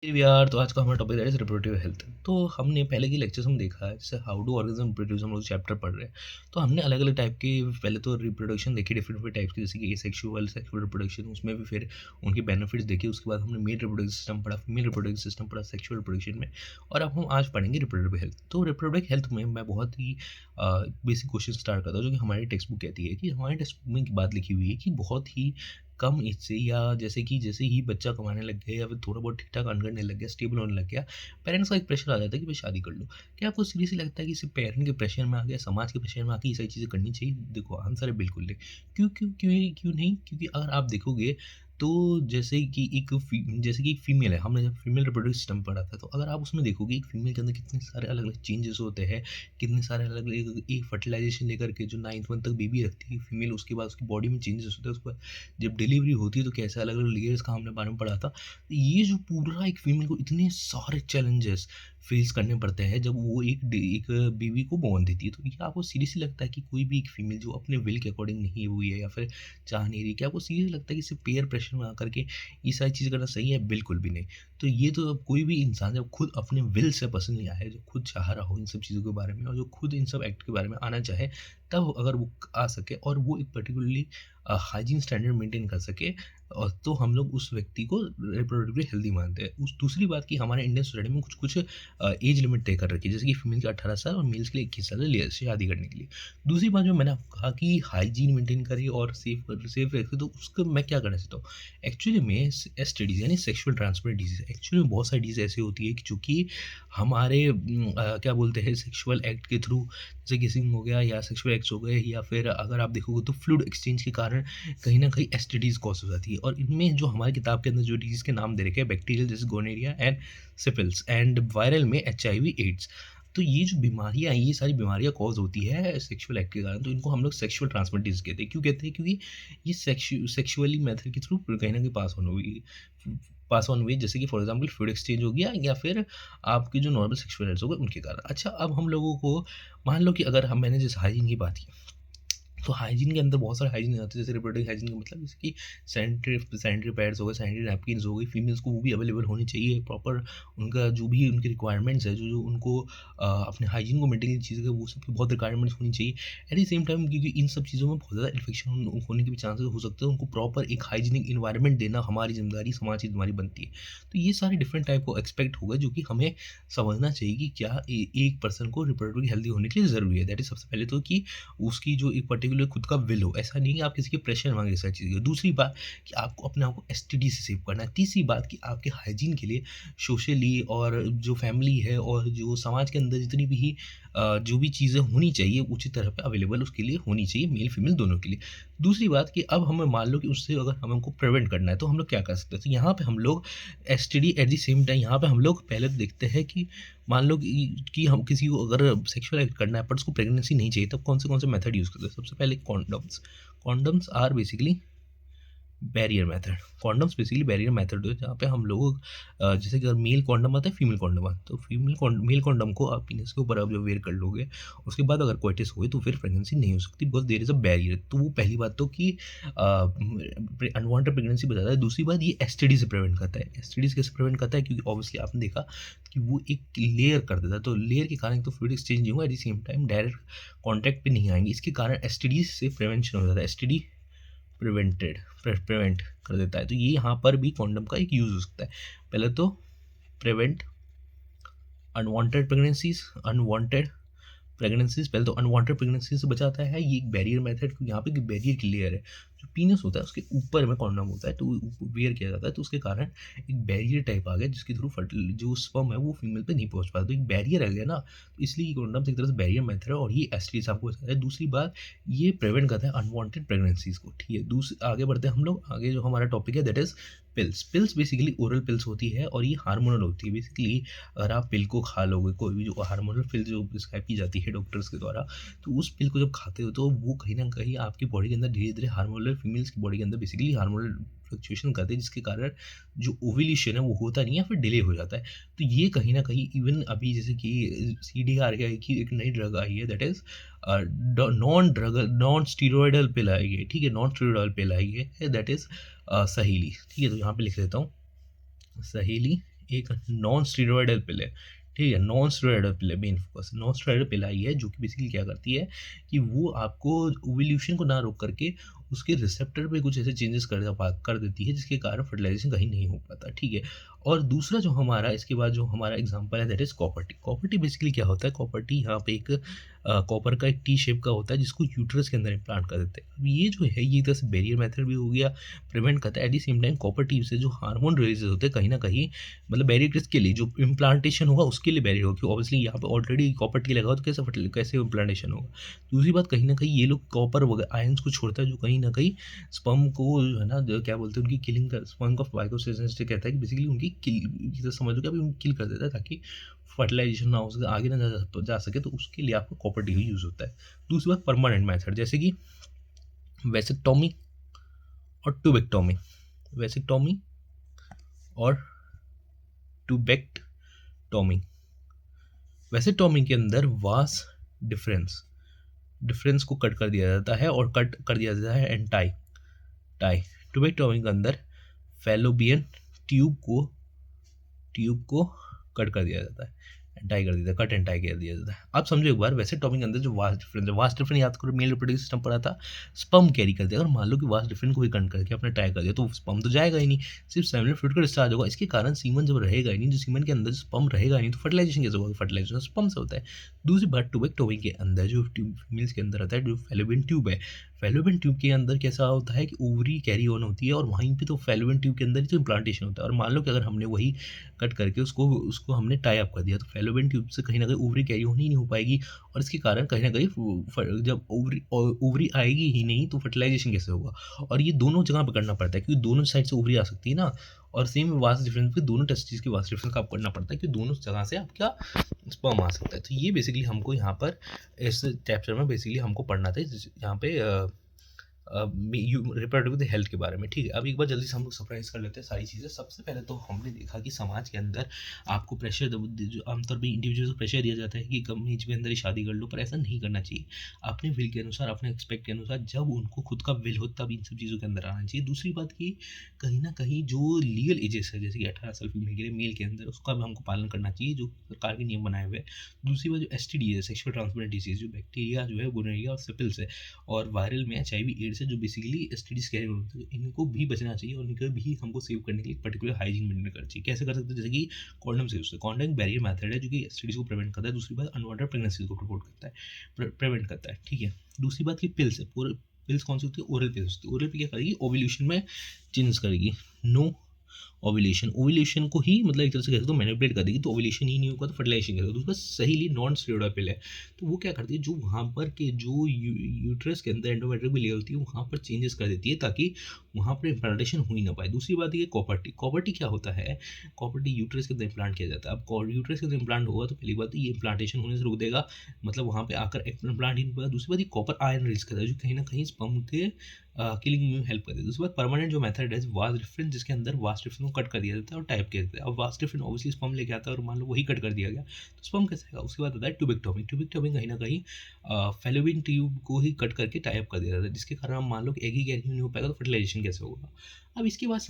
यार तो आज का हमारा टॉपिक है रिप्रोडक्टिव हेल्थ। तो हमने पहले के लेक्चर्स में देखा है, जैसे हाउ डू ऑर्गेनिज्म रिप्रोड्यूस हम लोग चैप्टर पढ़ रहे हैं। तो हमने अलग अलग टाइप के पहले तो रिप्रोडक्शन देखी, डिफरेंट डिफरेंट टाइप्स की, जैसे कि सेक्सुअल सेक्सुअल रिप्रोडक्शन, उसमें भी फिर उनके बेनिफिट्स देखे। उसके बाद हमने मेल रिप्रोडक्टिव सिस्टम पढ़ा, फीमेल रिप्रोडक्टिव सिस्टम पढ़ा सेक्सुअल रिप्रोडक्शन में। और अब हम आज पढ़ेंगे रिप्रोडक्टिव हेल्थ। तो रिप्रोडक्टिव हेल्थ में मैं बहुत ही बेसिक क्वेश्चन स्टार्ट करता हूँ, जो कि हमारी टेक्स्ट बुक कहती है कि हमारी टेक्स्ट बुक में एक बात लिखी हुई है कि बहुत ही कम एज से, या जैसे ही बच्चा कमाने लग गया या फिर थोड़ा बहुत ठीक-ठाक अर्न करने लग गया, स्टेबल होने लग गया, पेरेंट्स का एक प्रेशर आ जाता है कि भाई शादी कर लो। क्या आपको सीरियसली लगता है कि सिर्फ़ पेरेंट के प्रेशर में आके, समाज के प्रेशर में आके ये सारी चीज़ें करनी चाहिए? देखो आंसर है बिल्कुल नहीं। क्यों नहीं? क्योंकि अगर आप देखोगे तो जैसे कि एक फीमेल है, हमने जब फीमेल रिप्रोडक्टिव सिस्टम पढ़ा था, तो अगर आप उसमें देखोगे एक फीमेल के अंदर कितने सारे अलग-अलग चेंजेस होते हैं, कितने सारे अलग-अलग एक फर्टिलाइज़ेशन लेकर के जो 9th मंथ तक बेबी रखती है फीमेल, उसके बाद उसकी बॉडी में चेंजेस होते हैं, उसके बाद जब डिलीवरी होती है तो कैसे अलग-अलग लेयर्स का हमने बारे में पढ़ा था। ये जो पूरा एक फीमेल को इतने सारे चैलेंजेस फेस करने पड़ते हैं जब वो एक बेबी को बोर्न देती है। तो क्या आपको सीरियसली लगता है कि कोई भी एक फीमेल जो अपने विल के अकॉर्डिंग नहीं हुई है या फिर चाह नहीं रही, क्या आपको सीरियसली लगता है कि सिर्फ़ पीयर प्रेशर में आकर के ये सारी चीज़ें करना सही है? बिल्कुल भी नहीं। तो ये तो अब कोई भी इंसान जब खुद अपने विल से पसंद नहीं आया है, जो खुद चाह रहा हो इन सब चीज़ों के बारे में और जो खुद इन सब एक्ट के बारे में आना चाहे, तब अगर वो आ सके और वो एक पर्टिकुलरली हाइजीन स्टैंडर्ड मेंटेन कर सके, तो हम लोग उस व्यक्ति को रिप्रोडक्टिवली हेल्दी मानते हैं। उस दूसरी बात कि हमारे इंडियन सोसाइटी में कुछ-कुछ एज लिमिट तय कर रखी है, जैसे कि फीमेल के 18 साल और मेल्स के लिए 21 साल है शादी करने के लिए। दूसरी बात जो मैंने आपको कहा कि हाइजीन मेंटेन करे और सेफ रखे, तो उसको मैं क्या करना चाहता हूँ? एक्चुअली में एसटीडीज़ यानी सेक्सुअल ट्रांसमिटेड डिजीज़, एक्चुअली में बहुत सारी डिजीज़ ऐसी होती है कि जो कि हमारे क्या बोलते हैं, सेक्सुअल एक्ट के थ्रू, जैसे किसिंग हो गया या सेक्सुअल एक्ट्स हो गए, या फिर अगर आप देखोगे तो फ्लूइड एक्सचेंज के कारण कहीं न कहीं एसटीडीज़ कॉज़ हो जाती है। और इनमें जो हमारी किताब के अंदर जो डिज़ीज़ के नाम दे रखे हैं, बैक्टीरियल जैसे gonorrhoea and syphilis, and viral में एचआईवी एड्स। तो ये जो बीमारियाँ हैं, ये सारी बीमारियाँ कॉज़ होती है सेक्सुअल एक्ट के कारण, तो इनको हम लोग सेक्सुअल ट्रांसमिटेड डिज़ीज़ कहते हैं। क्यों कहते हैं? क्योंकि ये सेक्सुअली मेथड के थ्रू कहीं न कहीं पास ऑन हुई, जैसे कि फॉर एग्ज़ाम्पल फूड एक्सचेंज हो गया या फिर आपके जो नॉर्मल सेक्सुअल एक्ट्स हो गए उनके कारण। अच्छा, अब हम लोगों को मान लो कि अगर हम मैंने जैसे हाइजीन की बात की, तो हाइजीन के अंदर बहुत सारे हाइजीन आते हैं, जैसे रिप्रोडक्टिव हाइजीन का मतलब जैसे कि सैनिटरी पैड्स हो गए, सैनिटरी नैपकिन्स हो गई, फीमेल्स को वो भी अवेलेबल होनी चाहिए प्रॉपर। उनका जो भी उनकी रिक्वायरमेंट्स है, जो जो उनको अपने हाइजीन को मेंटेन की चीज़ें, वो सब की बहुत रिक्वायरमेंट्स होनी चाहिए। एट द सेम टाइम, क्योंकि इन सब चीज़ों में बहुत ज़्यादा इन्फेक्शन होने के भी चांसेस हो सकते हैं, उनको प्रॉपर एक हाइजीनिक इन्वायरमेंट देना हमारी जिम्मेदारी, समाज की जिम्मेदारी बनती है। तो ये सारे डिफरेंट टाइप को एक्सपेक्ट होगा, जो कि हमें समझना चाहिए कि क्या एक पर्सन को रिप्रोडक्टिवली हेल्दी होने के लिए ज़रूरी है। दैट इज़ सबसे पहले तो कि उसकी जो एक पर्टिकुलर खुद का विल हो। ऐसा नहीं है आप किसी के प्रेशर मांगे सारी चीज़ें। दूसरी बात कि आपको अपने आप को एसटीडी से सेव करना है। तीसरी बात कि आपके हाइजीन के लिए सोशली और जो फैमिली है और जो समाज के अंदर जितनी भी जो भी चीज़ें होनी चाहिए उचित तरह पे अवेलेबल उसके लिए होनी चाहिए, मेल फीमेल दोनों के लिए। दूसरी बात कि अब हमें मान लो कि उससे अगर हमें हमको प्रिवेंट करना है, तो हम लोग क्या कर सकते हैं? तो यहाँ पे हम लोग STD at the same time, यहाँ पे हम लोग पहले तो देखते हैं कि मान लो कि हम किसी को अगर सेक्सुअल एक्ट करना है बट उसको प्रेगनेंसी नहीं चाहिए, तब कौन से मेथड यूज़ करते हैं? सबसे पहले condoms. Condoms are basically barrier method. Condoms basically barrier method है, जहाँ पे हम लोग जैसे कि अगर मेल कॉन्डम आता है, फीमेल कॉन्डम आता है, तो मेल कॉन्डम को आप पीनस के ऊपर आप जब वेयर कर लोगे, उसके बाद अगर कोइटिस हुए तो फिर प्रेगनेंसी नहीं हो सकती, because there is a barrier. तो वो पहली बात तो कि अनवांटेड प्रेगनेंसी बचाता है। दूसरी बात, ये एसटीडी से प्रिवेंट करता है। एसटीडी से कैसे प्रिवेंट करता है? क्योंकि ऑब्वियसली आपने देखा कि वो एक लेयर कर देता है, तो लेयर के कारण तो फ्लूइड एक्सचेंज नहीं होगा, at the same time direct contact पे नहीं आएँगे। इसके कारण एसटीडी से प्रिवेंशन हो जाता है। एसटीडी प्रिवेंट कर देता है। तो ये यहाँ पर भी कॉन्डम का एक यूज़ हो सकता है। पहले तो प्रिवेंट अनवांटेड प्रेगनेंसीज़, पहले तो अनवांटेड प्रेगनेंसी से बचाता है। ये एक बैरियर मेथड, यहाँ पे एक बैरियर की लेयर है। जो पीनस होता है उसके ऊपर में कॉन्डम होता है, तो वियर किया जाता है, तो उसके कारण एक बैरियर टाइप आ गया, जिसके थ्रू जो स्पर्म है वो फीमेल पे नहीं पहुंच पाता। तो एक बैरियर आ गया ना, तो इसलिए कॉन्डम एक तरह से बैरियर मेथड है, और ये एसटीडी से आपको बचाता है। दूसरी बात, ये प्रिवेंट करता है अनवांटेड प्रेगनेंसीज को। ठीक है, दूसरी आगे बढ़ते हैं हम लोग। आगे जो हमारा टॉपिक है that is pills basically oral pills होती है, और ये हार्मोनल होती है। बेसिकली अगर आप पिल को खा लोगे, कोई भी जो हार्मोनल पिल जो प्रिस्क्राइब की जाती है डॉक्टर्स के द्वारा, तो उस पिल को जब खाते हो तो वो कहीं न कहीं आपकी बॉडी के अंदर धीरे-धीरे हार्मोनल, फीमेल्स की बॉडी के अंदर बेसिकली हार्मोनल फ्लक्चुएशन करते हैं, जिसके कारण जो ओव्यूलेशन है वो होता नहीं है, फिर डिले हो जाता है। तो ये कहीं न कहीं इवन अभी जैसे कि सीडीआर की एक नई ड्रग आई है, दैट इज़ नॉन स्टेरॉयडल पिल आई है, ठीक है? नॉन स्टेरॉयडल पिल आई है, दैट इज़ सहेली, ठीक है? तो यहाँ पे लिख देता हूँ, सहेली एक नॉन स्टेरॉयडल पिल है, ठीक है? नॉन स्टेरॉयडल पिल है, मेन फोकस नॉन स्टेरॉयडल पिल आई है, जो कि बेसिकली क्या करती है कि वो आपको ओव्यूलेशन को ना रोक करके उसके रिसेप्टर पे कुछ ऐसे चेंजेस कर देती है, जिसके कारण फर्टिलाइजेशन कहीं नहीं हो पाता, ठीक है? और दूसरा जो हमारा इसके बाद जो हमारा एग्जांपल है, that is copper T. Copper T basically क्या होता है? कॉपर टी यहाँ पे एक कॉपर का एक टी शेप का होता है, जिसको यूट्रस के अंदर इम्प्लांट कर देते हैं। अब ये जो है, ये तरह से बैरियर मेथड भी हो गया, प्रिवेंट करता है। At the same time copper T से जो हार्मोन रिलीज़ होते हैं, कहीं न कहीं मतलब बैरियर किसके लिए? जो इम्प्लांटेशन होगा उसके लिए बैरियर होगा, क्योंकि ऑब्वियसली यहाँ पे ऑलरेडी कॉपर टी लगा हुआ, तो कैसे इम्प्लांटेशन होगा? दूसरी बात, कहीं न कहीं ये लोग कॉपर वगैरह आयन्स को छोड़ता है, जो कहीं न कहीं स्पर्म को जो है ना, जो क्या बोलते हैं, उनकी किलिंग कर स्पर्म का फाइटोसिंथेसिस कहता है कि बेसिकली उनकी किल, जैसे समझ लो कि अभी उनको किल कर देता है, ताकि फर्टिलाइजेशन ना हो सके, आगे ना जा सके, तो उसके लिए आपको कॉपर टी यूज़ होता है। दूसरी बात, परमानेंट मेथड, जैसे कि वैसेक्टोमी और ट्यूबेक्टोमी। वैसेक्टोमी और ट्यूबेक्टोमी। वैसेक्टोमी के अंदर वास डिफरेंस डिफरेंस को कट कर दिया जाता है, और कट कर दिया जाता है एंटाई टाई। ट्यूबेक्टोमी के अंदर फैलोपियन ट्यूब को कट कर दिया जाता है, एंटाई कर दिया जाता है, कट एंटाई कर दिया जाता है। आप समझो एक बार, वैसे टॉपिक के अंदर जो वास्ट डिफरेंस याद करो, मेल रिप्रोडक्टिव सिस्टम पढ़ा था, स्पर्म कैरी करते हैं। अगर मान लो कि वास्ट डिफरेंस को ही कट करके अपने ट्राई कर दिया, तो स्पर्म तो जाएगा ही नहीं, सिर्फ सेमिनल फ्लूइड का डिस्चार्ज होगा। इसके कारण सीमन जब रहेगा ही नहीं, जो सीमन के अंदर स्पर्म रहेगा ही नहीं, तो फर्टिलाइजेशन कैसे होगा? फर्टिलाइजेशन स्पर्म से होता है। दूसरी बात, ट्यूबेक्टोमी के अंदर जो ट्यूब फीमेल्स के अंदर आता है, जो फैलोपियन ट्यूब है, फैलोपियन ट्यूब के अंदर कैसा होता है कि ओवरी कैरी ऑन होती है, और वहीं पे तो फैलोपियन ट्यूब के अंदर ही तो इम्प्लांटेशन होता है। और मान लो कि अगर हमने वही कट करके उसको उसको हमने टाई अप कर दिया, तो फैलोपियन ट्यूब से कहीं न कहीं ओवरी कैरी ऑन ही नहीं हो पाएगी, और इसके कारण कहीं न कहीं जब ओवरी आएगी ही नहीं, तो फर्टिलाइजेशन कैसे होगा? और ये दोनों जगह पे करना पड़ता है, क्योंकि दोनों साइड से ओवरी आ सकती है ना, और सेम वास्ट डिफरेंस पे दोनों टेस्टिस के वास्ट डिफरेंस का आपको करना पड़ता है, कि दोनों जगह से आपका स्पर्म आ सकता है। तो ये बेसिकली हमको यहाँ पर इस चैप्टर में बेसिकली हमको पढ़ना था, यहाँ पे रिप्रोडक्टिव हेल्थ के बारे में, ठीक है? अब एक बार जल्दी से हम लोग सरप्राइज कर लेते हैं सारी चीज़ें। सबसे पहले तो हमने देखा कि समाज के अंदर आपको प्रेशर, जो आमतौर पे इंडिविजुअल को प्रेशर दिया जाता है कि कम एज के अंदर ही शादी कर लो, पर ऐसा नहीं करना चाहिए। अपने विल के अनुसार, अपने एक्सपेक्ट के अनुसार, जब उनको खुद का विल हो, तब इन सब चीज़ों के अंदर आना चाहिए। दूसरी बात कि कहीं ना कहीं जो लीगल एजेस है, जैसे कि 18 साल फीमेल के लिए, मेल के अंदर, उसका भी हमको पालन करना चाहिए, जो सरकार के नियम बनाए हुए हैं। दूसरी बात, जो STD है, सेक्सुअल ट्रांसमिटेड डिसीज, जो बैक्टीरिया जो है, गोनोरिया और सिपिल्स है, और वायरल में HIV एड्स है, जो बेसिकली STDs कैरी होते हैं, इनको भी बचना चाहिए, और इनको भी हमको सेव करने के लिए पर्टिकुलर हाइजीन मेंटेन करना चाहिए। कैसे कर सकते हैं? जैसे कि कॉन्डम से यूज़, कॉन्डम बैरियर मेथड है, जो कि STDs को प्रिवेंट करता है। दूसरी बात, अनवांटेड प्रेगनेंसी को प्रिवेंट करता है, प्रिवेंट करता है, ठीक है? दूसरी बात, की पिल्स है, पूरे पिल्स कौन सी होती है? ओरल पिल्स होती है। ओरल पे क्या करेगी? ओव्यूलेशन में चेंजेस करेगी। नो ओव्यूलेशन को ही मतलब एक तरह से कह सकते हो मैनिपुलेट कर देगी, तो ओव्यूलेशन ही नहीं होगा, तो फर्टिलाइजेशन कैसे होगा? तो उसका सही नॉन स्टेरॉइडल पिल है, तो वो क्या करती है, जो वहाँ पर के जो यूट्रस के अंदर एंडोमेट्रियम लेयर होती है, वहाँ पर चेंजेस कर देती है, ताकि वहाँ पर इम्प्लांटेशन हो ही ना पाए। दूसरी बात ये कॉपर टी क्या होता है? कॉपर टी यूट्रस के अंदर इम्प्लांट किया जाता है। अब यूट्रस के अंदर इम्प्लांट होगा, तो पहली बात तो ये इम्प्लांटेशन होने से रोक देगा, मतलब वहाँ पे आकर इम्प्लांट ही नहीं होगा। दूसरी बात, ये कॉपर आयन रिलीज करता है, जो कहीं ना कहीं स्पर्म के किलिंग में हेल्प करती है। दूसरी बात, परमानेंट जो मेथड है, वास्ट डिफरेंस, जिसके अंदर वास्ट डिफरेंस को कट कर दिया जाता है और टाइप किया जाता है। अब वास्ट डिफरेंस ऑब्वियसली स्पर्म लेके आता है, और मान लो वही कट कर दिया गया, तो स्पर्म कैसे आएगा? उसके बाद आता है ट्यूबेक्टोमी। ट्यूबेक्टोमी कहीं ना कहीं फैलोपियन ट्यूब को ही कट करके टाइप कर दिया जाता है, जिसके कारण हम मान लो कि एग ही कैरी नहीं हो पाएगा, तो फर्टिलाइजेशन कैसे होगा? अब इसके बाद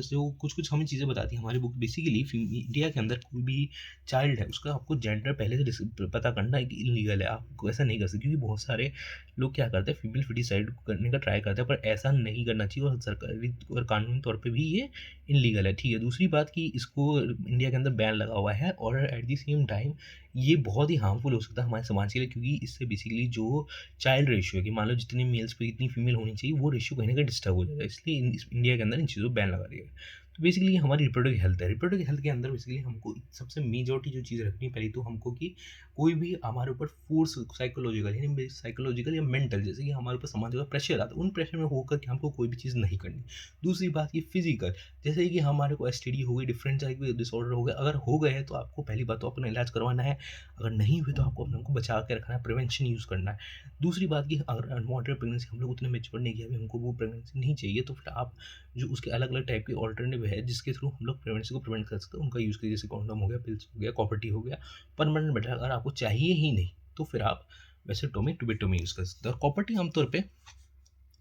जो कुछ हमें चीज़ें बताती है हमारी बुक, बेसिकली इंडिया के अंदर कोई भी चाइल्ड है, उसका आपको जेंडर पहले से पता करना है कि इलीगल है, आपको ऐसा नहीं कर सकते, क्योंकि बहुत सारे लोग क्या करते हैं, फीमेल फिटिसाइड करने का ट्राई करते हैं, पर ऐसा नहीं करना चाहिए, और सरकारी और कानूनी तौर पे भी ये इलीगल है, ठीक है? दूसरी बात कि इसको इंडिया के अंदर बैन लगा हुआ है, और एट द सेम टाइम ये बहुत ही हार्मफुल हो सकता है हमारे समाज के लिए, क्योंकि इससे बेसिकली जो चाइल्ड रेशियो है, कि मान लो जितने मेल्स पे जितनी फीमेल होनी चाहिए, वो रेशियो कहीं ना कहीं डिस्टर्ब हो जाएगा, इसलिए इंडिया के अंदर इन चीज़ों को बैन लगा दिया है। तो बेसिकली हमारी रिप्रोडक्टिव हेल्थ है। रिप्रोडक्टिव हेल्थ के अंदर बेसिकली हमको सबसे मेजॉरिटी जो चीज़ रखनी है, पहली तो हमको कि कोई भी हमारे ऊपर फोर्स साइकोलॉजिकल, यानी साइकोलॉजिकल या मेंटल, जैसे कि हमारे ऊपर समाज का प्रेशर आता है, उन प्रेशर में होकर के हमको कोई भी चीज़ नहीं करनी। दूसरी बात की फिजिकल, जैसे कि हमारे को STD हो गई, डिफरेंट टाइप के डिसऑर्डर हो गए, अगर हो गए हैं तो आपको पहली बात तो अपना इलाज करवाना है, अगर नहीं हुए तो आपको अपने को बचा के रखना है, प्रिवेंशन यूज़ करना है। दूसरी बात कि अगर अनवांटेड प्रेगनेंसी हम लोग उतने मेच्योर नहीं किया, अभी हमको वो प्रेगनेंसी नहीं चाहिए, तो फिर आप जो उसके अलग अलग टाइप के ऑल्टरनेटिव है, जिसके थ्रू हम लोग प्रेगनेंसी को प्रिवेंट कर सकते हैं, उनका यूज़ करिए, जैसे कॉन्डम हो गया, पिल्स हो गया, कॉपर टी हो गया। परमानेंट बेटर अगर आपको चाहिए ही नहीं, तो फिर आप वैसेक्टोमी, ट्यूबेक्टोमी यूज़ कर सकते हैं। और कॉपर टी आमतौर पे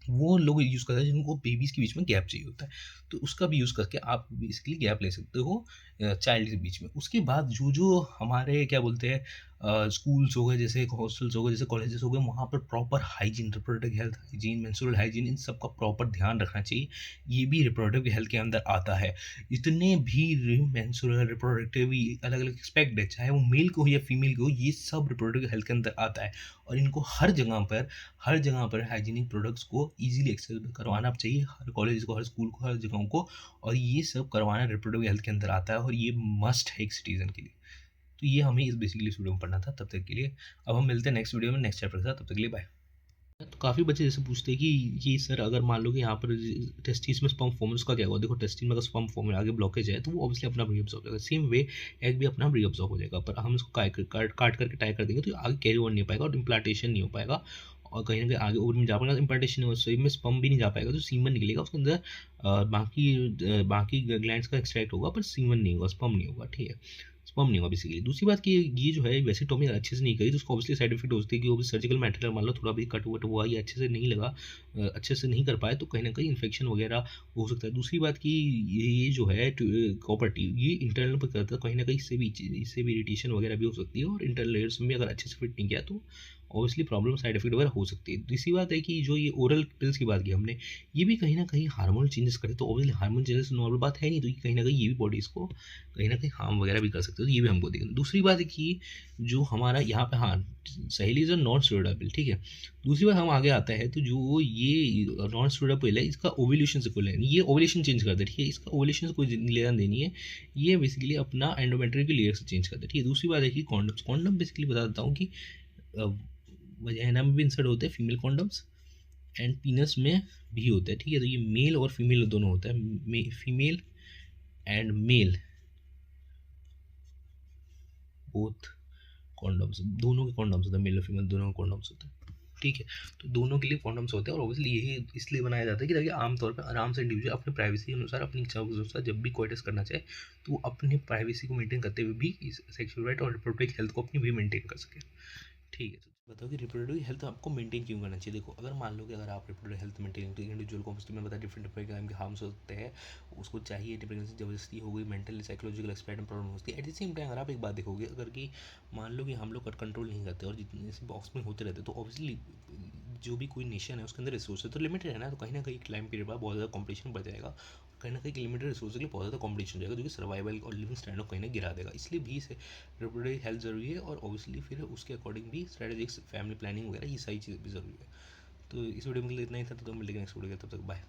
वो लोग यूज़ करते हैं जिनको बेबीज़ के बीच में गैप चाहिए होता है, तो उसका भी यूज़ करके आप बेसिकली गैप ले सकते हो, चाइल्ड के बीच में। उसके बाद जो हमारे क्या बोलते हैं स्कूल्स हो गए, जैसे हॉस्टल्स हो गए, जैसे कॉलेजेस हो गए, वहाँ पर proper hygiene, reproductive health hygiene, menstrual hygiene, इन सब का प्रॉपर ध्यान रखना चाहिए। ये भी रिप्रोडक्टिव हेल्थ के अंदर आता है। जितने भी मेंस्ट्रुअल, रिप्रोडक्टिव अलग-अलग एस्पेक्ट है, चाहे वो मेल को हो या फीमेल को हो, ये सब रिप्रोडक्टिव हेल्थ के अंदर आता है। और इनको हर जगह पर हाइजीनिक प्रोडक्ट्स को ईज़िली एक्सेसिबल करवाना चाहिए, हर कॉलेज को, हर स्कूल को, हर जगहों को। और ये सब करवाना रिप्रोडक्टिव हेल्थ के अंदर आता है और ये मस्ट है एक सिटीज़न के लिए। तो ये हमें इस बेसिकली इस वीडियो में पढ़ना था। तब तक के लिए अब हम मिलते हैं नेक्स्ट वीडियो में नेक्स्ट चैप्टर के साथ। तब तक के लिए बाय। तो काफ़ी बच्चे जैसे पूछते हैं कि ये सर अगर मान लो कि यहाँ पर टेस्टिस में स्पर्म फॉर्म उसका क्या होगा। देखो टेस्टिस में अगर स्पर्म फॉर्म में आगे ब्लॉकेज है तो वो ऑब्वियसली अपना रीअब्सॉर्ब हो जाएगा। सेम वे एग भी अपना रीअब्सॉर्ब हो जाएगा, पर हम इसको काट करके टाई कर देंगे तो आगे कैरी ऑन नहीं हो पाएगा और इम्प्लांटेशन नहीं हो पाएगा। और कहीं ना कहीं आगे ओवरी में जा पाएगा, इम्प्लांटेशन नहीं हो, सही में स्पर्म भी नहीं जा पाएगा, तो सीमन निकलेगा उसके अंदर। बाकी ग्लैंड्स का एक्सट्रैक्ट होगा पर सीमन नहीं होगा, स्पर्म नहीं होगा, ठीक है, स्पर्म नहीं होगा बेसिकली। दूसरी बात कि ये जो है वैसे टॉमी अच्छे से नहीं करी तो उसको ऑब्वियसली साइड इफेक्ट हो सकती है कि वो भी सर्जिकल मटेरियल मान लो थोड़ा भी कट वट हुआ या अच्छे से नहीं लगा, अच्छे से नहीं कर पाए तो कहीं ना कहीं इन्फेक्शन वगैरह हो सकता है। दूसरी बात कि ये जो है कॉपर्टी ये इंटरनल पर करता है, कहीं ना कहीं इससे भी इरिटेशन वगैरह भी हो सकती है, और इंटरनल लेयर्स में भी अगर अच्छे से फिट नहीं किया तो ऑब्वियसली प्रॉब्लम साइड इफेक्ट वगैरह हो सकती है। दूसरी बात है कि जो ये ओरल पिल्स की बात की हमने, ये भी कहीं ना कहीं हार्मोनल चेंजेस करे, तो ऑब्वियसली हार्मोन चेंजेस नॉर्मल बात है नहीं, तो ये कहीं ना कहीं ये भी बॉडी इसको कहीं ना कहीं हार्म वगैरह भी कर सकते हो, तो ये भी हमको देखना। दूसरी बात है कि जो हमारा यहाँ पे, हाँ, सहेली इज नॉन स्टेरॉइडल, ठीक है। दूसरी बात हम आगे आता है तो जो ये नॉन स्टेरॉइडल है इसका ओवुलेशन से कोई लेना, ये ओवुलेशन चेंज कर दे, ठीक है, इसका ओवुलेशन से कोई लेना देनी है, ये बेसिकली अपना एंडोमेट्रियल की लेयर से चेंज कर दे, ठीक है। दूसरी बात है कि कॉन्डम बेसिकली बता देता हूँ कि वजाइना में भी इंसर्ट होते हैं फीमेल कॉन्डम्स, एंड पीनस में भी होता है, ठीक है। तो ये मेल और फीमेल दोनों होता है, female and male both condoms, दोनों के कॉन्डम्स होते हैं, मेल और फीमेल दोनों के कॉन्डम्स होते हैं, ठीक है। तो दोनों के लिए कॉन्डम्स होते हैं, और ऑब्वियसली यही इसलिए बनाया जाता है कि ताकि आमतौर पर आराम से इंडिविजुअल अपने प्राइवेसी के अनुसार, अपनी इच्छाओं के अनुसार जब भी कोइटस करना चाहे तो वो अपने प्राइवेसी को मेंटेन करते हुए भी इस सेक्सुअल राइट और रिप्रोडक्टिव हेल्थ को अपनी भी मेंटेन कर सके, ठीक है। तो बताओ कि रिप्रोडक्टिव हेल्थ आपको मेंटेन क्यों करना चाहिए। देखो, अगर मान लो कि अगर आप रिप्रोडक्टिव हेल्थ मेंटेन तो इंडिविजुअल को मैंने बताया डिफरेंट डिफरेंट के हार्म्स होते हैं, उसको चाहिए, प्रेगनेंसी जबरदस्ती हो गई, मेंटल साइकोलॉजिकल एक्सपेक्ट में प्रॉब्लम होती है। एट द सेम टाइम अगर आप एक बात देखोगे, अगर कि मान लो कि हम लोग कंट्रोल नहीं करते और जितने से बॉक्स में होते रहते, तो ऑब्वियसली जो भी कोई नेशन है उसके अंदर रिसोर्स तो लिमिटेड है ना, तो कहीं ना कहीं टाइम पीरियड बाद बहुत ज़्यादा कॉम्पिटिशन बढ़ जाएगा, कहीं ना कहीं लिमिटेड रिसोर्स के लिए बहुत ज़्यादा कॉम्पिटिशन हो जाएगा, जो कि सर्वाइवल और लिविंग स्टैंडर्ड को कहीं ना गिरा देगा। इसलिए भी इसे रिप्रोडक्टिव हेल्थ ज़रूरी है, और ऑब्वियसली फिर उसके अकॉर्डिंग भी स्ट्रेटेजिक्स फैमिली प्लानिंग वगैरह ये सारी चीज़ें भी ज़रूरी है। तो इस वीडियो में इतना ही था, तो मिलेंगे नेक्स्ट वीडियो, तब तक बाय।